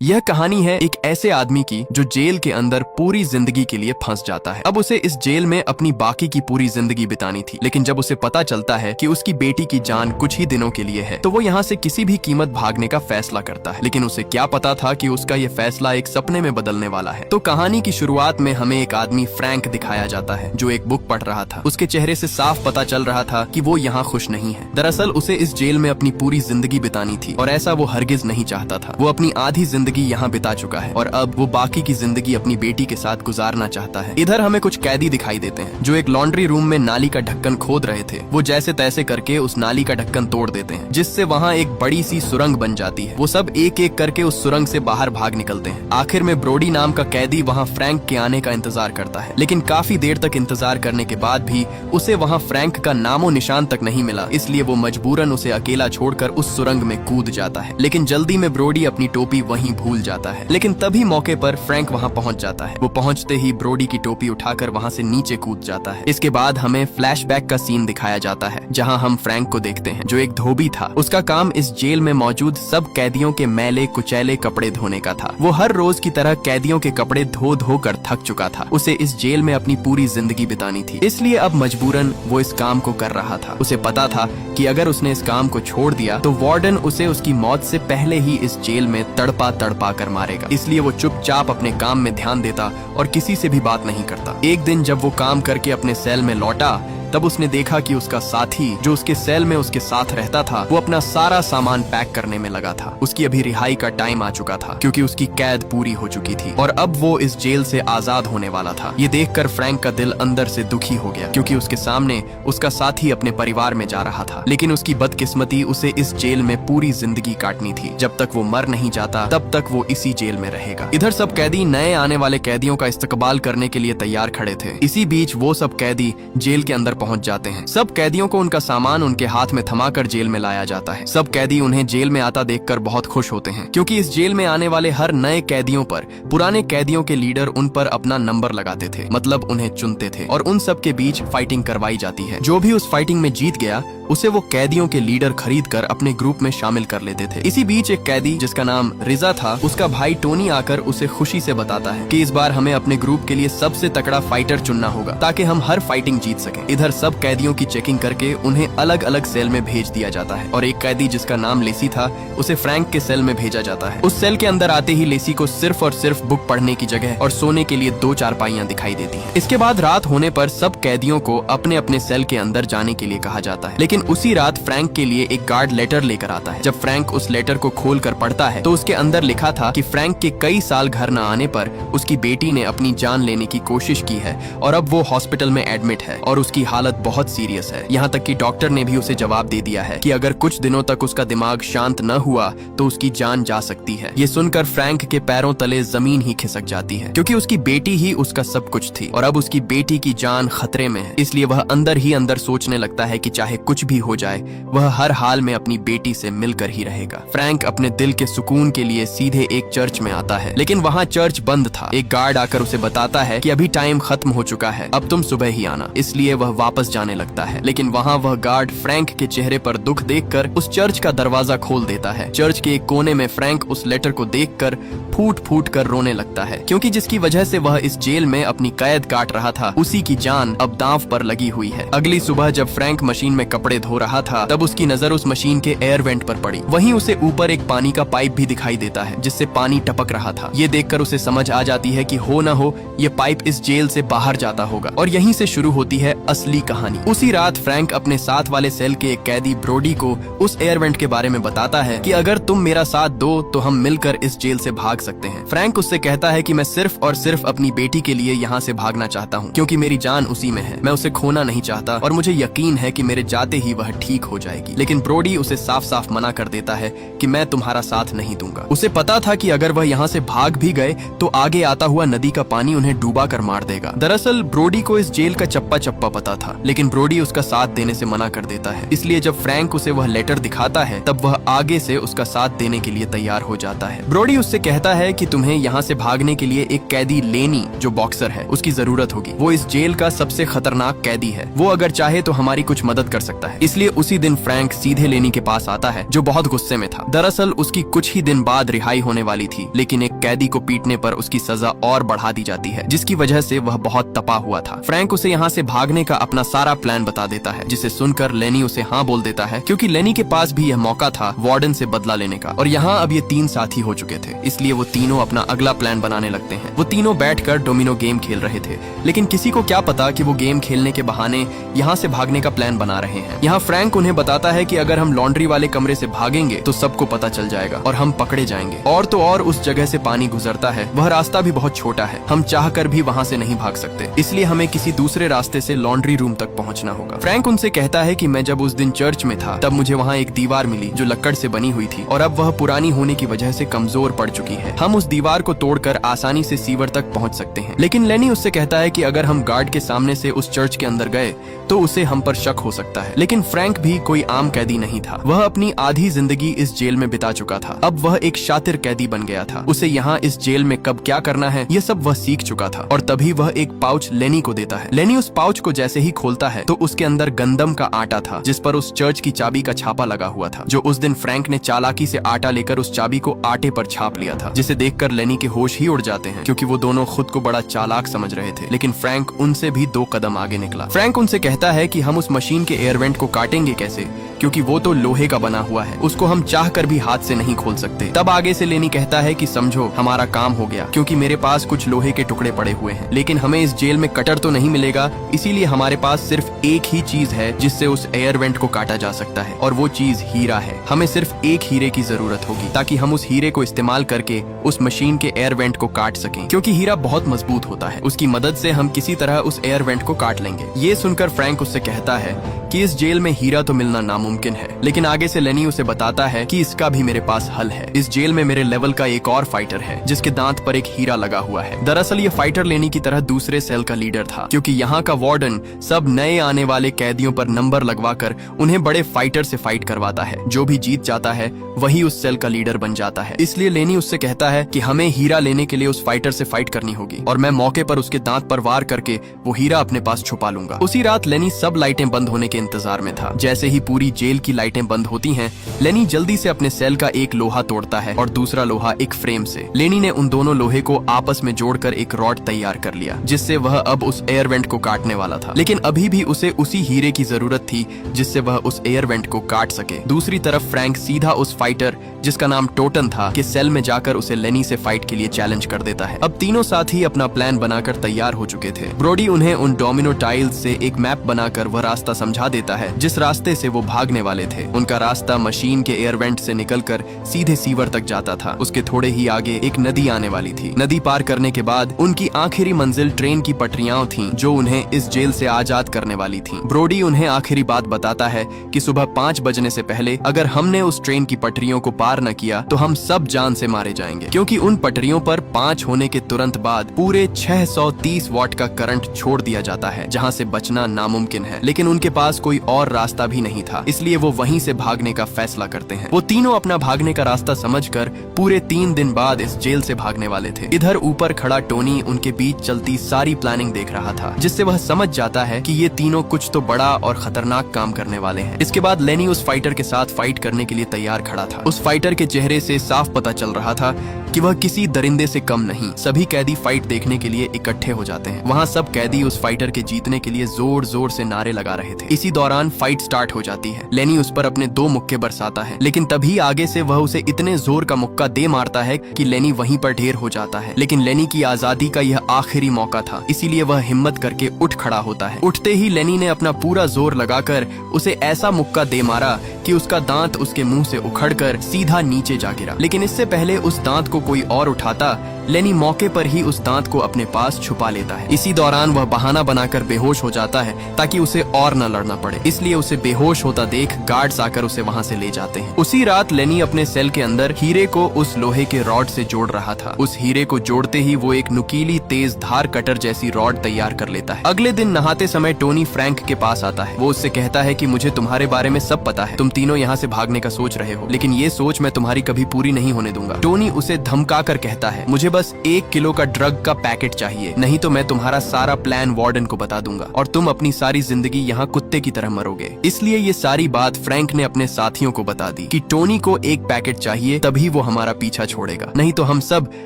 यह कहानी है एक ऐसे आदमी की जो जेल के अंदर पूरी जिंदगी के लिए फंस जाता है। अब उसे इस जेल में अपनी बाकी की पूरी जिंदगी बितानी थी, लेकिन जब उसे पता चलता है कि उसकी बेटी की जान कुछ ही दिनों के लिए है, तो वो यहाँ से किसी भी कीमत भागने का फैसला करता है। लेकिन उसे क्या पता था कि उसका ये फैसला एक सपने में बदलने वाला है। तो कहानी की शुरुआत में हमें एक आदमी फ्रैंक दिखाया जाता है जो एक बुक पढ़ रहा था। उसके चेहरे से साफ पता चल रहा था कि वो यहाँ खुश नहीं है। दरअसल उसे इस जेल में अपनी पूरी जिंदगी बितानी थी और ऐसा वो हरगिज नहीं चाहता था। वो अपनी आधी जिंदगी यहाँ बिता चुका है और अब वो बाकी की जिंदगी अपनी बेटी के साथ गुजारना चाहता है। इधर हमें कुछ कैदी दिखाई देते हैं जो एक लॉन्ड्री रूम में नाली का ढक्कन खोद रहे थे। वो जैसे तैसे करके उस नाली का ढक्कन तोड़ देते हैं, जिससे वहाँ एक बड़ी सी सुरंग बन जाती है। वो सब एक एक करके उस सुरंग से बाहर भाग निकलते हैं। आखिर में ब्रोडी नाम का कैदी वहाँ फ्रैंक के आने का इंतजार करता है, लेकिन काफी देर तक इंतजार करने के बाद भी उसे वहाँ फ्रैंक का नामो निशान तक नहीं मिला। इसलिए वो मजबूरन उसे अकेला छोड़कर उस सुरंग में कूद जाता है। लेकिन जल्दी में ब्रोडी अपनी टोपी वहीं भूल जाता है। लेकिन तभी मौके पर फ्रैंक वहां पहुंच जाता है। वो पहुंचते ही ब्रोडी की टोपी उठाकर वहां से नीचे कूद जाता है। इसके बाद हमें फ्लैशबैक का सीन दिखाया जाता है जहां हम फ्रैंक को देखते हैं जो एक धोबी था। उसका काम इस जेल में मौजूद सब कैदियों के मैले कुचैले कपड़े धोने का था। वो हर रोज की तरह कैदियों के कपड़े धो धो कर थक चुका था। उसे इस जेल में अपनी पूरी जिंदगी बितानी थी, इसलिए अब मजबूरन वो इस काम को कर रहा था। उसे पता था कि अगर उसने इस काम को छोड़ दिया तो वार्डन उसे उसकी मौत से पहले ही इस जेल में तड़पा तड़पा कर मारेगा। इसलिए वो चुपचाप अपने काम में ध्यान देता और किसी से भी बात नहीं करता। एक दिन जब वो काम करके अपने सेल में लौटा, तब उसने देखा कि उसका साथी जो उसके सेल में उसके साथ रहता था, वो अपना सारा सामान पैक करने में लगा था। उसकी अभी रिहाई का टाइम आ चुका था क्योंकि उसकी कैद पूरी हो चुकी थी और अब वो इस जेल से आजाद होने वाला था। ये देखकर फ्रैंक का दिल अंदर से दुखी हो गया क्योंकि उसके सामने उसका साथी अपने परिवार में जा रहा था। लेकिन उसकी बदकिस्मती उसे इस जेल में पूरी जिंदगी काटनी थी। जब तक वो मर नहीं जाता तब तक वो इसी जेल में रहेगा। इधर सब कैदी नए आने वाले कैदियों का इस्तकबाल करने के लिए तैयार खड़े थे। इसी बीच वो सब कैदी जेल के अंदर पहुंच जाते हैं। सब कैदियों को उनका सामान उनके हाथ में थमाकर जेल में लाया जाता है। सब कैदी उन्हें जेल में आता देखकर बहुत खुश होते हैं क्योंकि इस जेल में आने वाले हर नए कैदियों पर पुराने कैदियों के लीडर उन पर अपना नंबर लगाते थे, मतलब उन्हें चुनते थे और उन सब के बीच फाइटिंग करवाई जाती है। जो भी उस फाइटिंग में जीत गया उसे वो कैदियों के लीडर खरीद कर अपने ग्रुप में शामिल कर लेते थे। इसी बीच एक कैदी जिसका नाम रिजा था, उसका भाई टोनी आकर उसे खुशी से बताता है कि इस बार हमें अपने ग्रुप के लिए सबसे तगड़ा फाइटर चुनना होगा ताकि हम हर फाइटिंग जीत सकें। इधर सब कैदियों की चेकिंग करके उन्हें अलग अलग सेल में भेज दिया जाता है और एक कैदी जिसका नाम लेसी था उसे फ्रैंक के सेल में भेजा जाता है। उस सेल के अंदर आते ही लेसी को सिर्फ और सिर्फ बुक पढ़ने की जगह और सोने के लिए 2 चारपाइयां दिखाई देती हैं। इसके बाद रात होने पर सब कैदियों को अपने अपने सेल के अंदर जाने के लिए कहा जाता है। लेकिन उसी रात फ्रैंक के लिए एक गार्ड लेटर लेकर आता है। जब फ्रैंक उस लेटर को खोल कर पढ़ता है तो उसके अंदर लिखा था कि फ्रैंक के कई साल घर न आने पर उसकी बेटी ने अपनी जान लेने की कोशिश की है और अब वो हॉस्पिटल में एडमिट है और उसकी हालत बहुत सीरियस है। यहाँ तक कि डॉक्टर ने भी उसे जवाब दे दिया है कि अगर कुछ दिनों तक उसका दिमाग शांत न हुआ तो उसकी जान जा सकती है। ये सुनकर फ्रैंक के पैरों तले जमीन ही खिसक जाती है क्योंकि उसकी बेटी ही उसका सब कुछ थी और अब उसकी बेटी की जान खतरे में है। इसलिए वह अंदर ही अंदर सोचने लगता है कि चाहे कुछ भी हो जाए वह हर हाल में अपनी बेटी से मिलकर ही रहेगा। फ्रैंक अपने दिल के सुकून के लिए सीधे एक चर्च में आता है, लेकिन वहाँ चर्च बंद था। एक गार्ड आकर उसे बताता है कि अभी टाइम खत्म हो चुका है, अब तुम सुबह ही आना। इसलिए वह वापस जाने लगता है, लेकिन वहाँ वह गार्ड फ्रैंक के चेहरे पर दुख देखकर उस चर्च का दरवाजा खोल देता है। चर्च के एक कोने में फ्रैंक उस लेटर को देखकर फूट फूट कर रोने लगता है क्योंकि जिसकी वजह से वह इस जेल में अपनी कैद काट रहा था उसी की जान अब दांव पर लगी हुई है। अगली सुबह जब फ्रैंक मशीन में कपड़े धो रहा था तब उसकी नजर उस मशीन के एयर वेंट पर पड़ी। वहीं उसे ऊपर एक पानी का पाइप भी दिखाई देता है जिससे पानी टपक रहा था। ये देखकर उसे समझ आ जाती है कि हो ना हो ये पाइप इस जेल से बाहर जाता होगा और यहीं से शुरू होती है असली कहानी। उसी रात फ्रैंक अपने साथ वाले सेल के एक कैदी ब्रोडी को उस एयर वेंट के बारे में बताता है कि अगर तुम मेरा साथ दो तो हम मिलकर इस जेल से भाग सकते हैं। फ्रैंक उससे कहता है कि मैं सिर्फ और सिर्फ अपनी बेटी के लिए यहाँ से भागना चाहता हूँ क्योंकि मेरी जान उसी में है। मैं उसे खोना नहीं चाहता और मुझे यकीन है कि मेरे जाते ही वह ठीक हो जाएगी। लेकिन ब्रोडी उसे साफ साफ मना कर देता है कि मैं तुम्हारा साथ नहीं दूंगा। उसे पता था कि अगर वह यहाँ से भाग भी गए तो आगे आता हुआ नदी का पानी उन्हें डूबा कर मार देगा। दरअसल ब्रोडी को इस जेल का चप्पा चप्पा पता था, लेकिन ब्रोडी उसका साथ देने से मना कर देता है। इसलिए जब फ्रैंक उसे वह लेटर दिखाता है तब वह आगे से उसका साथ देने के लिए तैयार हो जाता है। ब्रोडी उससे कहता है कि तुम्हें यहाँ से भागने के लिए एक कैदी लेनी जो बॉक्सर है उसकी जरूरत होगी। वो इस जेल का सबसे खतरनाक कैदी है, वो अगर चाहे तो हमारी कुछ मदद कर सकता है। है। इसलिए उसी दिन फ्रैंक सीधे लेनी के पास आता है, जो बहुत गुस्से में था। दरअसल उसकी कुछ ही दिन बाद रिहाई होने वाली थी, लेकिन एक कैदी को पीटने पर उसकी सजा और बढ़ा दी जाती है, जिसकी वजह से वह बहुत तपा हुआ था। फ्रैंक उसे यहाँ से भागने का अपना सारा प्लान बता देता है, जिसे सुनकर लेनी उसे हाँ बोल देता है, क्योंकि लेनी के पास भी यह मौका था वार्डन से बदला लेने का। और यहाँ अब ये 3 साथी हो चुके थे, इसलिए वो तीनों अपना अगला प्लान बनाने लगते हैं। वो तीनों बैठकर डोमिनो गेम खेल रहे थे, लेकिन किसी को क्या पता कि वो गेम खेलने के बहाने यहाँ से भागने का प्लान बना रहे हैं। यहाँ फ्रैंक उन्हें बताता है कि अगर हम लॉन्ड्री वाले कमरे से भागेंगे तो सबको पता चल जाएगा और हम पकड़े जाएंगे। और तो और उस जगह से पानी गुजरता है, वह रास्ता भी बहुत छोटा है, हम चाहकर भी वहाँ से नहीं भाग सकते, इसलिए हमें किसी दूसरे रास्ते से लॉन्ड्री रूम तक पहुँचना होगा। फ्रैंक उनसे कहता है कि मैं जब उस दिन चर्च में था तब मुझे वहाँ एक दीवार मिली जो लकड़ से बनी हुई थी, और अब वह पुरानी होने की वजह से कमजोर पड़ चुकी है। हम उस दीवार को तोड़कर आसानी से सीवर तक पहुँच सकते हैं। लेकिन लेनी उससे कहता है कि अगर हम गार्ड के सामने से उस चर्च के अंदर गए तो उसे हम पर शक हो सकता है। लेकिन फ्रैंक भी कोई आम कैदी नहीं था, वह अपनी आधी जिंदगी इस जेल में बिता चुका था। अब वह एक शातिर कैदी बन गया था। उसे यहाँ इस जेल में कब क्या करना है ये सब वह सीख चुका था। और तभी वह एक पाउच लेनी को देता है। लेनी उस पाउच को जैसे ही खोलता है तो उसके अंदर गंदम का आटा था, जिस पर उस चर्च की चाबी का छापा लगा हुआ था, जो उस दिन फ्रैंक ने चालाकी से आटा लेकर उस चाबी को आटे पर छाप लिया था, जिसे देखकर लेनी के होश ही उड़ जाते हैं, क्योंकि वो दोनों खुद को बड़ा चालाक समझ रहे थे। लेकिन फ्रैंक उनसे भी 2 कदम आगे निकला। फ्रैंक उनसे कहता है कि हम उस मशीन के एयर वेंट को काटेंगे कैसे, क्योंकि वो तो लोहे का बना हुआ है, उसको हम चाहकर भी हाथ से नहीं खोल सकते। तब आगे से लेनी कहता है कि समझो हमारा काम हो गया, क्योंकि मेरे पास कुछ लोहे के टुकड़े पड़े हुए हैं, लेकिन हमें इस जेल में कटर तो नहीं मिलेगा, इसीलिए हमारे पास सिर्फ एक ही चीज है जिससे उस एयर वेंट को काटा जा सकता है, और वो चीज हीरा है। हमें सिर्फ एक हीरे की जरूरत होगी ताकि हम उस हीरे को इस्तेमाल करके उस मशीन के एयर वेंट को काट सकें, क्योंकि हीरा बहुत मजबूत होता है। उसकी मदद से हम किसी तरह उस एयर वेंट को काट लेंगे। ये सुनकर फ्रैंक उससे कहता है कि इस जेल में हीरा तो मिलना नामुमकिन है, लेकिन आगे से लेनी उसे बताता है कि इसका भी मेरे पास हल है। इस जेल में मेरे लेवल का एक और फाइटर है जिसके दांत पर एक हीरा लगा हुआ है। दरअसल ये फाइटर लेनी की तरह दूसरे सेल का लीडर था, क्योंकि यहाँ का वार्डन सब नए आने वाले कैदियों पर नंबर लगवाकर उन्हें बड़े फाइटर से फाइट करवाता है। जो भी जीत जाता है वही उस सेल का लीडर बन जाता है। इसलिए लेनी उससे कहता है कि हमें हीरा लेने के लिए उस फाइटर से फाइट करनी होगी, और मैं मौके पर उसके दांत पर वार करके वो हीरा अपने पास छुपा लूंगा। उसी रात लेनी सब लाइटें बंद होने के इंतजार में था। जैसे ही पूरी जेल की लाइटें बंद होती हैं, लेनी जल्दी से अपने सेल का एक लोहा तोड़ता है और दूसरा लोहा एक फ्रेम से। लेनी ने उन दोनों लोहे को आपस में जोड़कर एक रॉड तैयार कर लिया, जिससे वह अब उस एयर वेंट को काटने वाला था। लेकिन अभी भी उसे उसी हीरे की जरूरत थी जिससे वह उस एयर वेंट को काट सके। दूसरी तरफ फ्रैंक सीधा उस फाइटर, जिसका नाम टोटन था, के सेल में जाकर उसे लेनी से फाइट के लिए चैलेंज कर देता है। अब तीनों साथी अपना प्लान बनाकर तैयार हो चुके थे। ब्रोडी उन्हें उन डोमिनो टाइल्स से एक मैप बनाकर वह रास्ता समझा देता है जिस रास्ते से वो भागने वाले थे। उनका रास्ता मशीन के एयर वेंट से निकलकर सीधे सीवर तक जाता था। उसके थोड़े ही आगे एक नदी आने वाली थी। नदी पार करने के बाद उनकी आखिरी मंजिल ट्रेन की पटरियां थीं, जो उन्हें इस जेल से आजाद करने वाली थीं। ब्रोडी उन्हें आखिरी बात बताता है कि सुबह 5 बजने से पहले अगर हमने उस ट्रेन की पटरियों को पार न किया तो हम सब जान से मारे जाएंगे, क्योंकि उन पटरियों पर 5 होने के तुरंत बाद पूरे 630 वॉट का करंट छोड़ दिया जाता है, जहां से बचना नामुमकिन है। लेकिन उनके पास कोई और रास्ता भी नहीं था, इसलिए वो वहीं से भागने का फैसला करते हैं। वो तीनों अपना भागने का रास्ता समझकर पूरे 3 दिन बाद इस जेल से भागने वाले थे। इधर ऊपर खड़ा टोनी उनके बीच चलती सारी प्लानिंग देख रहा था, जिससे वह समझ जाता है कि ये तीनों कुछ तो बड़ा और खतरनाक काम करने वाले हैं। इसके बाद लेनी उस फाइटर के साथ फाइट करने के लिए तैयार खड़ा था। उस फाइटर के चेहरे से साफ पता चल रहा था कि वह किसी दरिंदे से कम नहीं। सभी कैदी फाइट देखने के लिए इकट्ठे हो जाते हैं। वहाँ सब कैदी उस फाइटर के जीतने के लिए जोर जोर से नारे लगा रहे थे। इसी दौरान फाइट स्टार्ट हो जाती है। लेनी उस पर अपने 2 मुक्के बरसाता है, लेकिन तभी आगे से वह उसे इतने जोर का मुक्का दे मारता है कि लेनी वहीं पर ढेर हो जाता है। लेकिन लेनी की आजादी का यह आखिरी मौका था, इसीलिए वह हिम्मत करके उठ खड़ा होता है। उठते ही लेनी ने अपना पूरा जोर लगाकर उसे ऐसा मुक्का दे मारा कि उसका दांत उसके मुंह से उखड़कर सीधा नीचे जा गिरा। लेकिन इससे पहले उस दांत को कोई और उठाता, लेनी मौके पर ही उस दांत को अपने पास छुपा लेता है। इसी दौरान वह बहाना बनाकर बेहोश हो जाता है ताकि उसे और न लड़ना पड़े। इसलिए उसे बेहोश होता देख गार्ड्स आकर उसे वहाँ से ले जाते हैं। उसी रात लेनी अपने सेल के अंदर हीरे को उस लोहे के रॉड से जोड़ रहा था। उस हीरे को जोड़ते ही वो एक नुकीली तेज धार कटर जैसी रॉड तैयार कर लेता है। अगले दिन नहाते समय टोनी फ्रैंक के पास आता है। वो उससे कहता है कि मुझे तुम्हारे बारे में सब पता है, तुम तीनों यहाँ से भागने का सोच रहे हो, लेकिन ये सोच मैं तुम्हारी कभी पूरी नहीं होने दूंगा। टोनी उसे धमका कर कहता है, मुझे बस 1 किलो का ड्रग का पैकेट चाहिए, नहीं तो मैं तुम्हारा सारा प्लान वार्डन को बता दूंगा और तुम अपनी सारी जिंदगी यहाँ कुत्ते की तरह मरोगे। इसलिए ये सारी बात फ्रैंक ने अपने साथियों को बता दी कि टोनी को 1 पैकेट चाहिए, तभी वो हमारा पीछा छोड़ेगा, नहीं तो हम सब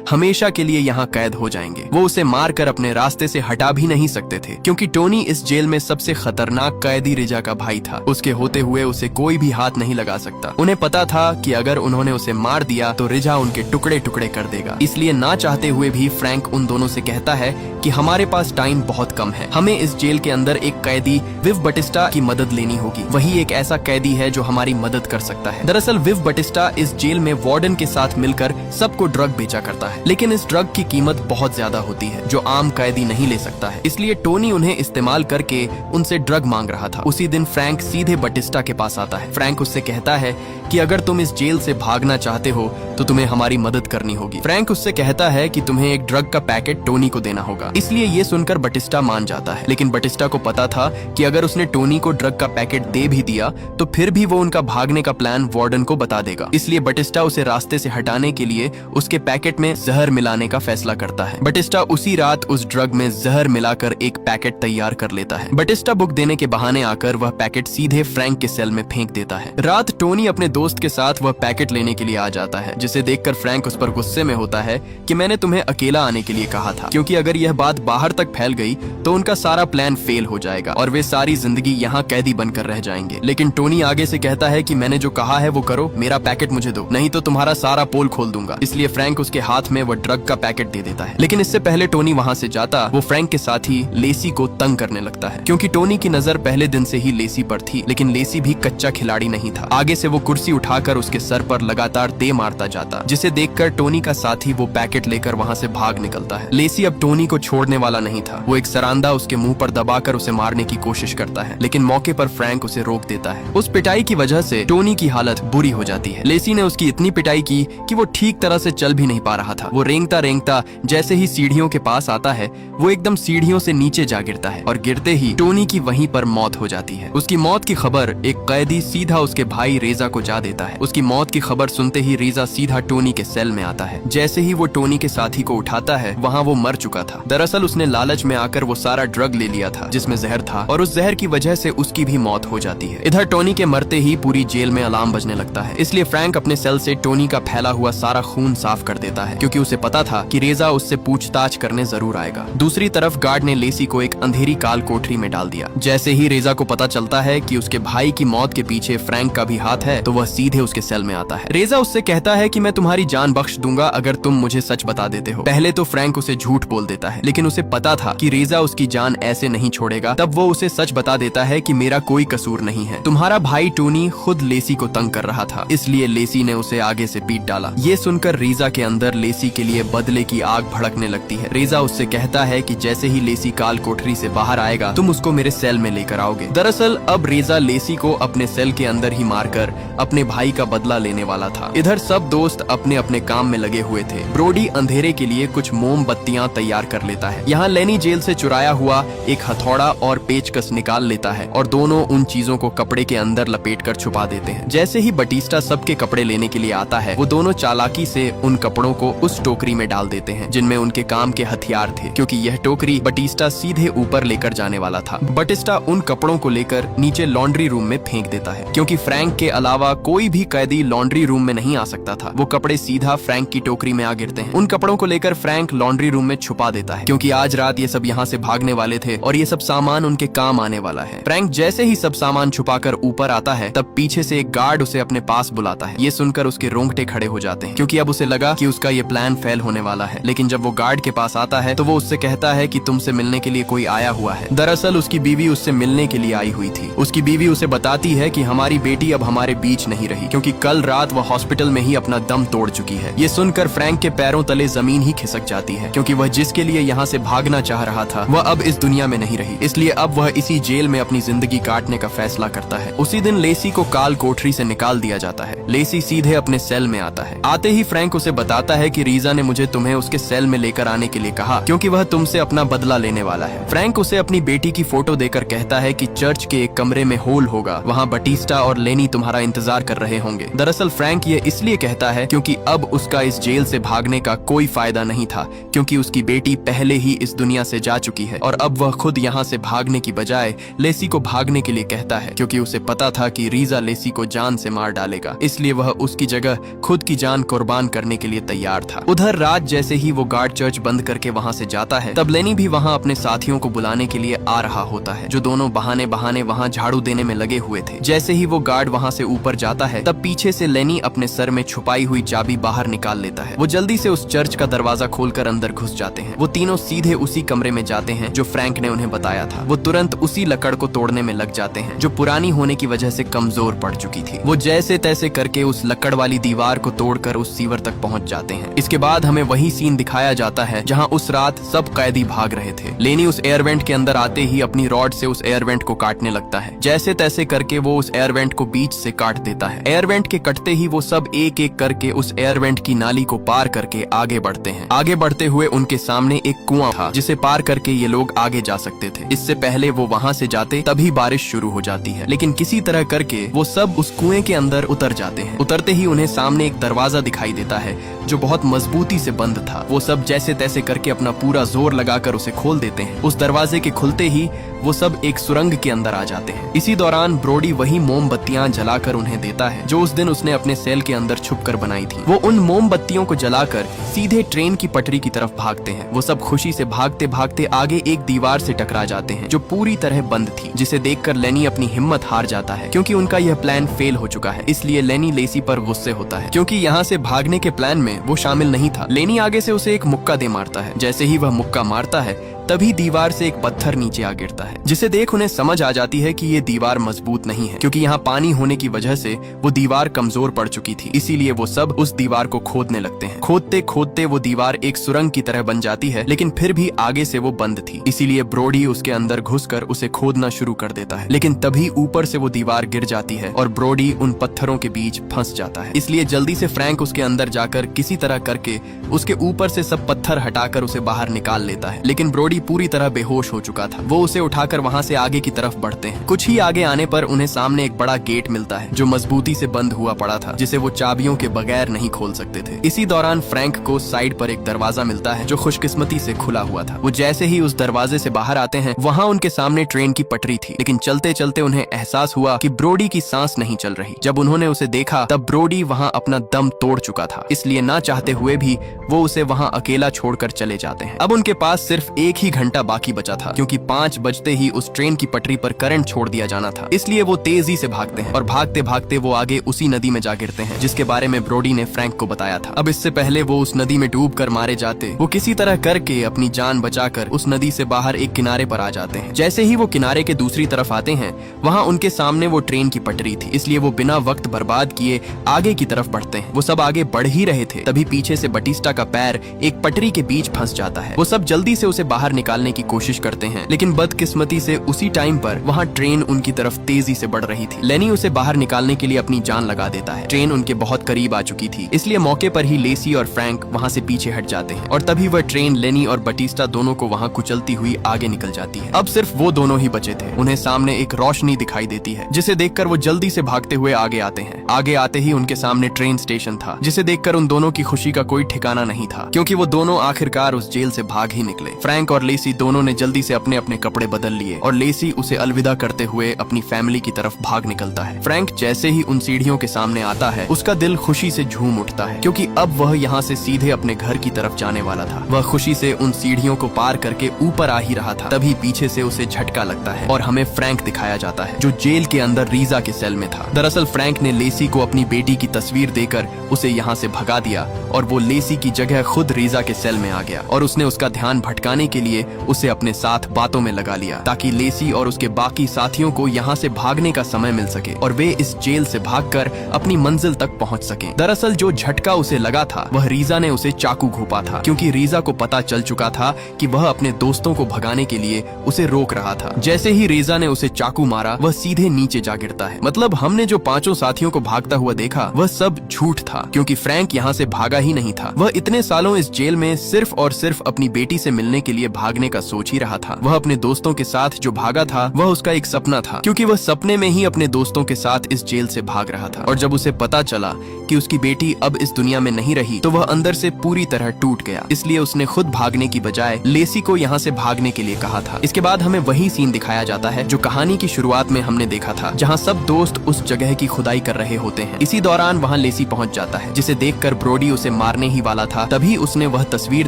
हमेशा के लिए यहाँ कैद हो जाएंगे। वो उसे मारकर अपने रास्ते से हटा भी नहीं सकते थे, क्योंकि टोनी इस जेल में सबसे खतरनाक कैदी रिजा का भाई था। उसके होते हुए उसे कोई भी हाथ नहीं लगा सकता। उन्हें पता था कि अगर उन्होंने उसे मार दिया तो रिजा उनके टुकड़े टुकड़े कर देगा। इसलिए ना चाहते हुए भी फ्रैंक उन दोनों से कहता है कि हमारे पास टाइम बहुत कम है, हमें इस जेल के अंदर एक कैदी विव बटिस्टा की मदद लेनी होगी। वही एक ऐसा कैदी है जो हमारी मदद कर सकता है। दरअसल विव बटिस्टा इस जेल में वार्डन के साथ मिलकर सबको ड्रग बेचा करता है, लेकिन इस ड्रग की कीमत बहुत ज्यादा होती है जो आम कैदी नहीं ले सकता है। इसलिए टोनी उन्हें इस्तेमाल करके उनसे ड्रग मांग रहा था। उसी दिन फ्रैंक सीधे बटिस्टा के पास आता है। फ्रैंक उससे कहता है कि अगर तुम इस जेल से भागना चाहते हो तो तुम्हें हमारी मदद करनी होगी। फ्रैंक उससे कहता है कि तुम्हें एक ड्रग का पैकेट टोनी को देना होगा। इसलिए ये सुनकर बटिस्टा मान जाता है, लेकिन बटिस्टा को पता था कि अगर उसने टोनी को ड्रग का पैकेट दे भी दिया तो फिर भी वो उनका भागने का प्लान वार्डन को बता देगा। इसलिए बटिस्टा उसे रास्ते से हटाने के लिए उसके पैकेट में जहर मिलाने का फैसला करता है। बटिस्टा उसी रात उस ड्रग में जहर मिलाकर एक पैकेट तैयार कर लेता है। बटिस्टा बुक देने के बहाने आकर वह पैकेट सीधे फ्रैंक के सेल में फेंक देता है। रात टोनी अपने दोस्त के साथ वह पैकेट लेने के लिए आ जाता है, जिसे देखकर फ्रैंक उस पर गुस्से में होता है कि मैंने तुम्हें अकेला आने के लिए कहा था, क्योंकि अगर यह बात बाहर तक फैल गई तो उनका सारा प्लान फेल हो जाएगा और वे सारी जिंदगी यहाँ कैदी बनकर रह जाएंगे। लेकिन टोनी आगे से कहता है कि मैंने जो कहा है वो करो, मेरा पैकेट मुझे दो, नहीं तो तुम्हारा सारा पोल खोल दूंगा। इसलिए फ्रैंक उसके हाथ में वो ड्रग का पैकेट दे देता है। लेकिन इससे पहले टोनी वहाँ से जाता, वो फ्रैंक के साथ ही लेसी को तंग करने लगता है, क्योंकि टोनी की नजर पहले दिन से ही लेसी पर थी। लेकिन लेसी भी कच्चा खिलाड़ी नहीं था। आगे से वो कुर्सी उठाकर उसके सर पर लगातार दे मारता जाता, जिसे देखकर टोनी का साथी वो पैकेट लेकर वहाँ से भाग निकलता है। लेसी अब टोनी को छोड़ने वाला नहीं था। वो एक सरांदा उसके मुंह पर दबाकर उसे मारने की कोशिश करता है, लेकिन मौके पर फ्रैंक उसे रोक देता है। उस पिटाई की वजह से टोनी की हालत बुरी हो जाती है। लेसी ने उसकी इतनी पिटाई की कि वो ठीक तरह से चल भी नहीं पा रहा था। वो रेंगता रेंगता जैसे ही सीढ़ियों के पास आता है, वो एकदम सीढ़ियों से नीचे जा गिरता है और गिरते ही टोनी की वहीं पर मौत हो जाती है। उसकी मौत की खबर एक कैदी सीधा उसके भाई रेजा को जा देता है। उसकी मौत की खबर सुनते ही रेजा सीधा टोनी के सेल में आता है। जैसे ही वो टोनी के साथी को उठाता है, वहाँ वो मर चुका था। दरअसल उसने लालच में आकर वो सारा ड्रग ले लिया था जिसमें जहर था, और उस जहर की वजह से उसकी भी मौत हो जाती है। इधर टोनी के मरते ही पूरी जेल में अलार्म बजने लगता है। इसलिए फ्रैंक अपने सेल से टोनी का फैला हुआ सारा खून साफ कर देता है, क्योंकि उसे पता था कि रेजा उससे पूछताछ करने जरूर आएगा। दूसरी तरफ गार्ड ने लेसी को एक अंधेरी काल कोठरी में डाल दिया। जैसे ही रेजा को पता चलता है कि उसके भाई की मौत के पीछे फ्रैंक का भी हाथ है, तो वह सीधे उसके सेल में आता है। रेजा उससे कहता है कि मैं तुम्हारी जान बख्श दूंगा अगर तुम मुझे सच बता देते हो। पहले तो फ्रैंक उसे झूठ बोल देता है, लेकिन उसे पता था कि रेजा उसकी जान ऐसे नहीं छोड़ेगा। तब वो उसे सच बता देता है कि मेरा कोई कसूर नहीं है, तुम्हारा भाई टोनी खुद लेसी को तंग कर रहा था, इसलिए लेसी ने उसे आगे से पीट डाला। ये सुनकर रेजा के अंदर लेसी के लिए बदले की आग भड़कने लगती है। रेजा उससे कहता है कि जैसे ही लेसी काल कोठरी से बाहर आएगा, तुम उसको मेरे सेल में लेकर आओगे। दरअसल अब रेजा लेसी को अपने सेल के अंदर ही मारकर अपने भाई का बदला लेने वाला था। इधर सब दोस्त अपने अपने काम में लगे हुए थे। ब्रोडी अंधेरे के लिए कुछ मोमबत्तियां तैयार कर लेता है। यहाँ लेनी जेल से चुराया हुआ एक हथौड़ा और पेचकस निकाल लेता है और दोनों उन चीजों को कपड़े के अंदर लपेटकर छुपा देते हैं। जैसे ही बटिस्टा सबके कपड़े लेने के लिए आता है, वो दोनों चालाकी से उन कपड़ों को उस टोकरी में डाल देते हैं जिनमें उनके काम के हथियार थे, क्योंकि यह टोकरी बटिस्टा सीधे ऊपर लेकर जाने वाला था। बटिस्टा उन कपड़ों को लेकर नीचे लॉन्ड्री रूम में फेंक देता है, क्योंकि फ्रैंक के अलावा कोई भी कैदी लॉन्ड्री रूम में नहीं आ सकता था। वो कपड़े सीधा फ्रैंक की टोकरी में आ गिरते हैं। उन कपड़ों को लेकर फ्रैंक लॉन्ड्री रूम में छुपा देता है, क्योंकि आज रात ये सब यहाँ से भागने वाले थे और ये सब सामान उनके काम आने वाला है। फ्रैंक जैसे ही सब सामान छुपाकर ऊपर आता है, तब पीछे से एक गार्ड उसे अपने पास बुलाता है। ये सुनकर उसके रोंगटे खड़े हो जाते हैं, क्योंकि अब उसे लगा कि उसका ये प्लान फेल होने वाला है। लेकिन जब वो गार्ड के पास आता है तो वो उससे कहता है कि तुमसे मिलने के लिए कोई आया हुआ है। दरअसल उसकी बीवी उससे मिलने के लिए आई हुई थी। उसकी बीवी उसे बताती है कि हमारी बेटी अब हमारे बीच नहीं रही, क्योंकि कल रात वह हॉस्पिटल में ही अपना दम तोड़ चुकी है। ये सुनकर फ्रैंक के पैरों तले जमीन ही खिसक जाती है, क्योंकि वह जिसके लिए यहाँ से भागना चाह रहा था वह अब इस दुनिया में नहीं रही। इसलिए अब वह इसी जेल में अपनी जिंदगी काटने का फैसला करता है। उसी दिन लेसी को काल कोठरी से निकाल दिया जाता है। लेसी सीधे अपने सेल में आता है। आते ही फ्रैंक उसे बताता है कि रीजा ने मुझे तुम्हें उसके सेल में लेकर आने के लिए कहा क्योंकि वह तुमसे अपना बदला लेने वाला है। फ्रैंक उसे अपनी बेटी की फोटो देकर कहता है कि चर्च के एक कमरे में होल होगा, वहाँ बटिस्टा और लेनी तुम्हारा इंतजार कर रहे होंगे। दरअसल फ्रैंक ये इसलिए कहता है क्योंकि अब उसका इस जेल से भागने का कोई फायदा नहीं था, क्योंकि उसकी बेटी पहले ही इस दुनिया से जा चुकी है और अब वह खुद यहाँ से भागने की बजाय लेसी को भागने के लिए कहता है, क्योंकि उसे पता था कि रीजा लेसी को जान से मार डालेगा, इसलिए वह उसकी जगह खुद की जान कुर्बान करने के लिए तैयार था। उधर रात जैसे ही वो गार्ड चर्च बंद करके वहाँ से जाता है, तब लेनी भी वहाँ अपने साथियों को बुलाने के लिए आ रहा होता है, जो दोनों बहाने बहाने वहाँ झाड़ू देने में लगे हुए थे। जैसे ही वो गार्ड वहाँ से ऊपर जाता है, तब पीछे से लेनी अपने सर में छुपाई हुई चाबी बाहर निकाल लेता है। वो जल्दी से उस चर्च का दरवाजा खोलकर अंदर घुस जाते हैं। वो तीनों सीधे उसी कमरे में जाते हैं जो फ्रैंक ने उन्हें बताया था। वो तुरंत उसी लकड़ को तोड़ने में लग जाते हैं, जो पुरानी होने की वजह से कमजोर पड़ चुकी थी। वो जैसे तैसे करके उस लकड़ वाली दीवार को तोड़कर उस सीवर तक पहुंच जाते हैं। इसके बाद हमें वही सीन दिखाया जाता है जहां उस रात सब कैदी भाग रहे थे। लेनी उस एयर वेंट के अंदर आते ही अपनी रॉड से उस एयर वेंट को काटने लगता है। जैसे तैसे करके वो उस एयर वेंट को बीच से काट देता है। एयर वेंट के कटते ही वो सब एक एक करके उस एयर वेंट की नाली को पार करके आगे बढ़ते हैं। आगे बढ़ते हुए उनके सामने एक कुआं था जिसे पार करके ये लोग आगे जा सकते थे। इससे पहले वो वहाँ से जाते तभी बारिश शुरू हो जाती है, लेकिन किसी तरह करके वो सब उस कुएं के अंदर उतर जाते हैं। उतरते ही उन्हें सामने एक दरवाजा दिखाई देता है जो बहुत मजबूती से बंद था। वो सब जैसे तैसे करके अपना पूरा जोर लगाकर उसे खोल देते हैं। उस दरवाजे के खुलते ही वो सब एक सुरंग के अंदर आ जाते हैं। इसी दौरान ब्रोडी वही मोमबत्तियां जलाकर उन्हें देता है जो उस दिन उसने अपने सेल के अंदर छुपकर बनाई थी। वो उन मोमबत्तियों को जलाकर सीधे ट्रेन की पटरी की तरफ भागते हैं। वो सब खुशी से भागते भागते आगे एक दीवार से टकरा जाते हैं जो पूरी तरह बंद थी, जिसे देखकर लेनी अपनी हिम्मत हार जाता है क्योंकि उनका यह प्लान फेल हो चुका है। इसलिए लेनी लेसी पर गुस्से होता है क्योंकि यहाँ से भागने के प्लान में वो शामिल नहीं था। लेनी आगे से उसे एक मुक्का दे मारता है। जैसे ही वह मुक्का मारता है तभी दीवार से एक पत्थर नीचे आ गिरता है, जिसे देख उन्हें समझ आ जाती है कि ये दीवार मजबूत नहीं है, क्योंकि यहाँ पानी होने की वजह से वो दीवार कमजोर पड़ चुकी थी। इसीलिए वो सब उस दीवार को खोदने लगते हैं। खोदते खोदते वो दीवार एक सुरंग की तरह बन जाती है, लेकिन फिर भी आगे से वो बंद थी। इसीलिए ब्रोडी उसके अंदर घुसकर उसे खोदना शुरू कर देता है, लेकिन तभी ऊपर से वो दीवार गिर जाती है और ब्रोडी उन पत्थरों के बीच फंस जाता है। इसलिए जल्दी से फ्रैंक उसके अंदर जाकर किसी तरह करके उसके ऊपर से सब पत्थर हटाकर उसे बाहर निकाल लेता है, लेकिन ब्रोडी पूरी तरह बेहोश हो चुका था। वो उसे उठाकर वहाँ से आगे की तरफ बढ़ते हैं। कुछ ही आगे आने पर उन्हें सामने एक बड़ा गेट मिलता है जो मजबूती से बंद हुआ पड़ा था, जिसे वो चाबियों के बगैर नहीं खोल सकते थे। इसी दौरान फ्रैंक को साइड पर एक दरवाजा मिलता है जो खुशकिस्मती से खुला हुआ था। वो जैसे ही उस दरवाजे से बाहर आते हैं, वहाँ उनके सामने ट्रेन की पटरी थी, लेकिन चलते चलते उन्हें एहसास हुआ कि ब्रोडी की सांस नहीं चल रही। जब उन्होंने उसे देखा तब ब्रोडी वहाँ अपना दम तोड़ चुका था, इसलिए ना चाहते हुए भी वो उसे वहाँ अकेला छोड़कर चले जाते हैं। अब उनके पास सिर्फ एक ही घंटा बाकी बचा था, क्योंकि 5 बजते ही उस ट्रेन की पटरी पर करंट छोड़ दिया जाना था। इसलिए वो तेजी से भागते हैं और भागते भागते वो आगे उसी नदी में जा गिरते हैं जिसके बारे में ब्रोडी ने फ्रैंक को बताया था। अब इससे पहले वो उस नदी में डूब कर मारे जाते, वो किसी तरह करके अपनी जान बचाकर उस नदी से बाहर एक किनारे पर आ जाते हैं। जैसे ही वो किनारे के दूसरी तरफ आते हैं, वहाँ उनके सामने वो ट्रेन की पटरी थी, इसलिए वो बिना वक्त बर्बाद किए आगे की तरफ बढ़ते हैं। वो सब आगे बढ़ ही रहे थे, तभी पीछे से बटिस्टा का पैर एक पटरी के बीच फंस जाता है। वो सब जल्दी से उसे बाहर निकालने की कोशिश करते हैं, लेकिन बदकिस्मती से उसी टाइम पर वहाँ ट्रेन उनकी तरफ तेजी से बढ़ रही थी। लेनी उसे बाहर निकालने के लिए अपनी जान लगा देता है। ट्रेन उनके बहुत करीब आ चुकी थी, इसलिए मौके पर ही लेसी और फ्रैंक वहाँ से पीछे हट जाते हैं और तभी वह ट्रेन लेनी और बटिस्टा दोनों को वहाँ कुचलती हुई आगे निकल जाती है। अब सिर्फ वो दोनों ही बचे थे। उन्हें सामने एक रोशनी दिखाई देती है, जिसे देखकर वो जल्दी से भागते हुए आगे आते हैं। आगे आते ही उनके सामने ट्रेन स्टेशन था, जिसे देखकर उन दोनों की खुशी का कोई ठिकाना नहीं था, क्योंकि वो दोनों आखिरकार उस जेल से भाग ही निकले। फ्रैंक और लेसी दोनों ने जल्दी से अपने अपने कपड़े बदल लिए और लेसी उसे अलविदा करते हुए अपनी फैमिली की तरफ भाग निकलता है। फ्रैंक जैसे ही उन सीढ़ियों के सामने आता है, उसका दिल खुशी से झूम उठता है, क्योंकि अब वह यहाँ से सीधे अपने घर की तरफ जाने वाला था। वह खुशी से उन सीढ़ियों को पार करके ऊपर आ ही रहा था, तभी पीछे से उसे झटका लगता है और हमें फ्रैंक दिखाया जाता है, जो जेल के अंदर रीजा के सेल में था। दरअसल फ्रैंक ने लेसी को अपनी बेटी की तस्वीर देकर उसे यहाँ से भगा दिया और वो लेसी की जगह खुद रीजा के सेल में आ गया और उसने उसका ध्यान भटकाने के लिए उसे अपने साथ बातों में लगा लिया ताकि लेसी और उसके बाकी साथियों को यहाँ से भागने का समय मिल सके और वे इस जेल से भागकर अपनी मंजिल तक पहुँच सके। दरअसल जो झटका उसे लगा था वह रीजा ने उसे चाकू घोंपा था, क्योंकि रीजा को पता चल चुका था कि वह अपने दोस्तों को भगाने के लिए उसे रोक रहा था। जैसे ही रीजा ने उसे चाकू मारा वह सीधे नीचे जा गिरता है। मतलब हमने जो 5 साथियों को भागता हुआ देखा वह सब झूठ था, क्योंकि फ्रैंक यहाँ से भागा ही नहीं था। वह इतने सालों इस जेल में सिर्फ और सिर्फ अपनी बेटी से मिलने के लिए भागने का सोच ही रहा था। वह अपने दोस्तों के साथ जो भागा था वह उसका एक सपना था, क्योंकि वह सपने में ही अपने दोस्तों के साथ इस जेल से भाग रहा था। और जब उसे पता चला कि उसकी बेटी अब इस दुनिया में नहीं रही तो वह अंदर से पूरी तरह टूट गया। इसलिए उसने खुद भागने की बजाय लेसी को यहाँ से भागने के लिए कहा था। इसके बाद हमें वही सीन दिखाया जाता है जो कहानी की शुरुआत में हमने देखा था, जहाँ सब दोस्त उस जगह की खुदाई कर रहे होते हैं। इसी दौरान वहाँ लेसी पहुँच जाता है, जिसे देखकर ब्रोडी उसे मारने ही वाला था। तभी उसने वह तस्वीर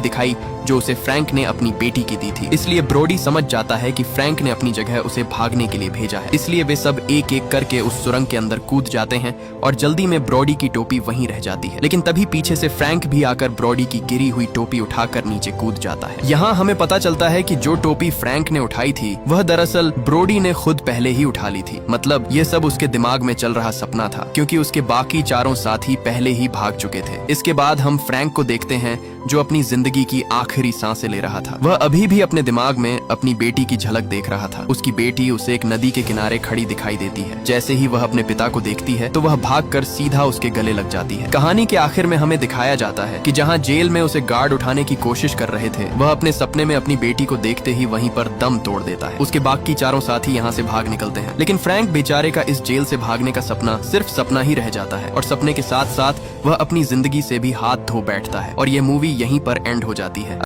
दिखाई जो उसे फ्रैंक ने अपनी बेटी की दी थी। इसलिए ब्रोडी समझ जाता है कि फ्रैंक ने अपनी जगह उसे भागने के लिए भेजा है। इसलिए वे सब एक एक करके उस सुरंग के अंदर कूद जाते हैं और जल्दी में ब्रोडी की टोपी वहीं रह जाती है। लेकिन तभी पीछे से फ्रैंक भी आकर ब्रोडी की गिरी हुई टोपी उठाकर नीचे कूद जाता है। यहाँ हमें पता चलता है कि जो टोपी फ्रैंक ने उठाई थी वह दरअसल ब्रोडी ने खुद पहले ही उठा ली थी। मतलब ये सब उसके दिमाग में चल रहा सपना था, क्योंकि उसके बाकी 4 साथी पहले ही भाग चुके थे। इसके बाद हम फ्रैंक को देखते हैं जो अपनी जिंदगी की आखिरी सांसें ले रहा था। वह अभी भी अपने दिमाग में अपनी बेटी की झलक देख रहा था। उसकी बेटी उसे एक नदी के किनारे खड़ी दिखाई देती है। जैसे ही वह अपने पिता को देखती है तो वह भागकर सीधा उसके गले लग जाती है। कहानी के आखिर में हमें दिखाया जाता है कि जहाँ जेल में उसे गार्ड उठाने की कोशिश कर रहे थे, वह अपने सपने में अपनी बेटी को देखते ही वहीं पर दम तोड़ देता है। उसके बाकी 4 साथी यहाँ से भाग निकलते हैं, लेकिन फ्रैंक बेचारे का इस जेल से भागने का सपना सिर्फ सपना ही रह जाता है और सपने के साथ साथ वह अपनी जिंदगी से भी हाथ धो बैठता है और ये मूवी यहीं पर एंड हो जाती है।